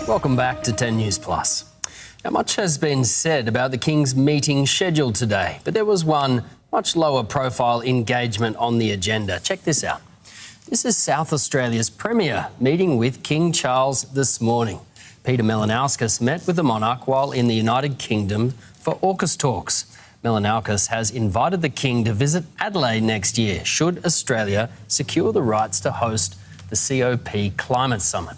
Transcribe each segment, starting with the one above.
Welcome back to 10 News Plus. Now, much has been said about the King's meeting scheduled today, but there was one much lower profile engagement on the agenda. Check this out. This is South Australia's Premier meeting with King Charles this morning. Peter Malinauskas met with the monarch while in the United Kingdom for AUKUS talks. Malinauskas has invited the King to visit Adelaide next year, should Australia secure the rights to host the COP Climate Summit.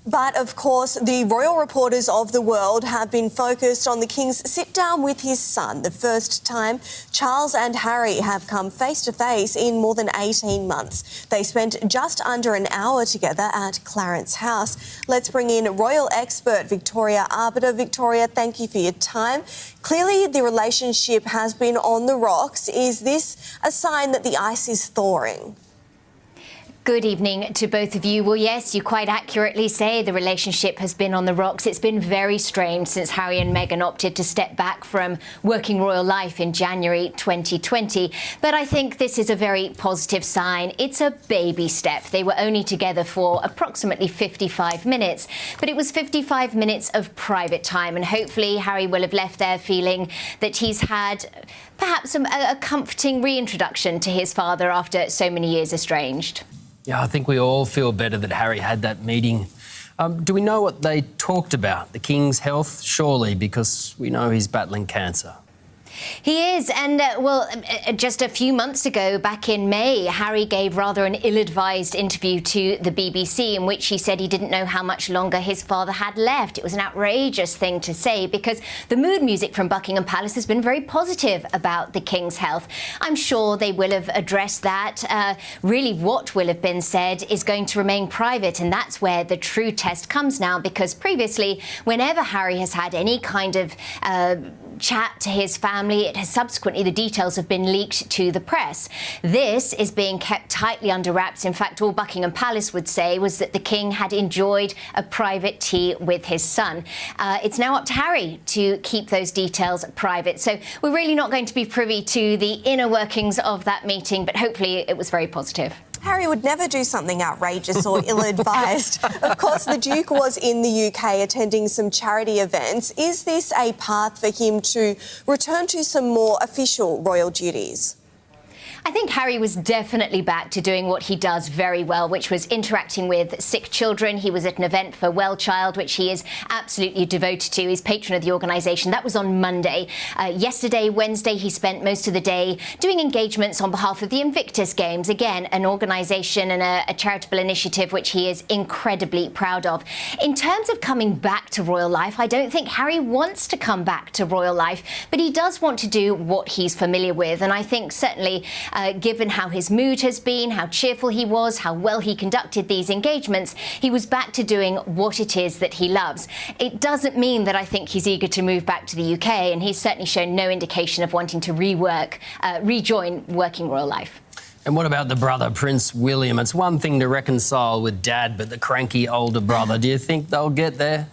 But, of course, the royal reporters of the world have been focused on the King's sit-down with his son, the first time Charles and Harry have come face-to-face in more than 18 months. They spent just under an hour together at Clarence House. Let's bring in royal expert Victoria Arbiter. Victoria, thank you for your time. Clearly, the relationship has been on the rocks. Is this a sign that the ice is thawing? Good evening to both of you. Well, yes, you quite accurately say the relationship has been on the rocks. It's been very strained since Harry and Meghan opted to step back from working royal life in January 2020. But I think this is a very positive sign. It's a baby step. They were only together for approximately 55 minutes, but it was 55 minutes of private time. And hopefully Harry will have left there feeling that he's had perhaps a comforting reintroduction to his father after so many years estranged. Yeah, I think we all feel better that Harry had that meeting. Do we know what they talked about? The King's health? Surely, because we know he's battling cancer. He is, and just a few months ago, back in May, Harry gave rather an ill-advised interview to the BBC in which he said he didn't know how much longer his father had left. It was an outrageous thing to say because the mood music from Buckingham Palace has been very positive about the King's health. I'm sure they will have addressed that. Really, what will have been said is going to remain private, and that's where the true test comes now, because previously, whenever Harry has had any kind of chat to his family, it has subsequently, the details have been leaked to the press. This is being kept tightly under wraps. In fact, all Buckingham Palace would say was that the King had enjoyed a private tea with his son. It's now up to Harry to keep those details private. So we're really not going to be privy to the inner workings of that meeting, but hopefully it was very positive. Harry would never do something outrageous or ill-advised. Of course, the Duke was in the UK attending some charity events. Is this a path for him to return to some more official royal duties? I think Harry was definitely back to doing what he does very well, which was interacting with sick children. He was at an event for Well Child, which he is absolutely devoted to. He's patron of the organisation. That was on Monday. Yesterday, Wednesday, he spent most of the day doing engagements on behalf of the Invictus Games. Again, an organisation and a charitable initiative which he is incredibly proud of. In terms of coming back to royal life, I don't think Harry wants to come back to royal life, but he does want to do what he's familiar with. And I think certainly given how his mood has been, how cheerful he was, how well he conducted these engagements, he was back to doing what it is that he loves. It doesn't mean that I think he's eager to move back to the UK, and he's certainly shown no indication of wanting to rejoin working royal life. And what about the brother, Prince William? It's one thing to reconcile with Dad, but the cranky older brother, do you think they'll get there?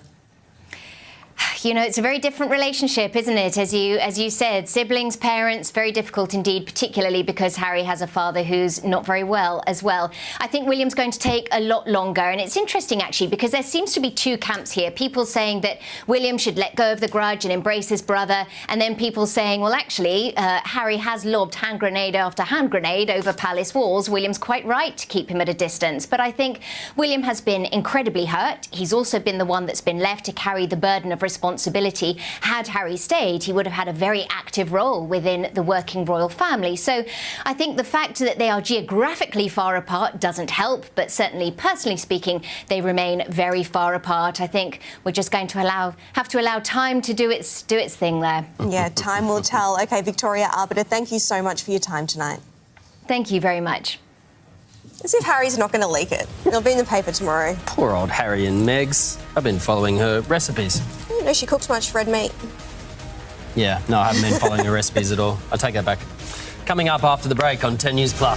You know, it's a very different relationship, isn't it? As you said, siblings, parents, very difficult indeed, particularly because Harry has a father who's not very well as well. I think William's going to take a lot longer, and it's interesting actually because there seems to be two camps here. People saying that William should let go of the grudge and embrace his brother, and then people saying, well, actually, Harry has lobbed hand grenade after hand grenade over palace walls. William's quite right to keep him at a distance. But I think William has been incredibly hurt. He's also been the one that's been left to carry the burden of responsibility. Had Harry stayed, he would have had a very active role within the working royal family. So I think the fact that they are geographically far apart doesn't help, but certainly, personally speaking, they remain very far apart. I think we're just going to have to allow time to do its thing there. Yeah, time will tell. OK, Victoria Arbiter, thank you so much for your time tonight. Thank you very much. As if Harry's not going to leak it. It'll be in the paper tomorrow. Poor old Harry and Megs. I've been following her recipes. I didn't know she cooks much red meat. Yeah, no, I haven't been following her recipes at all. I take that back. Coming up after the break on 10 News Plus.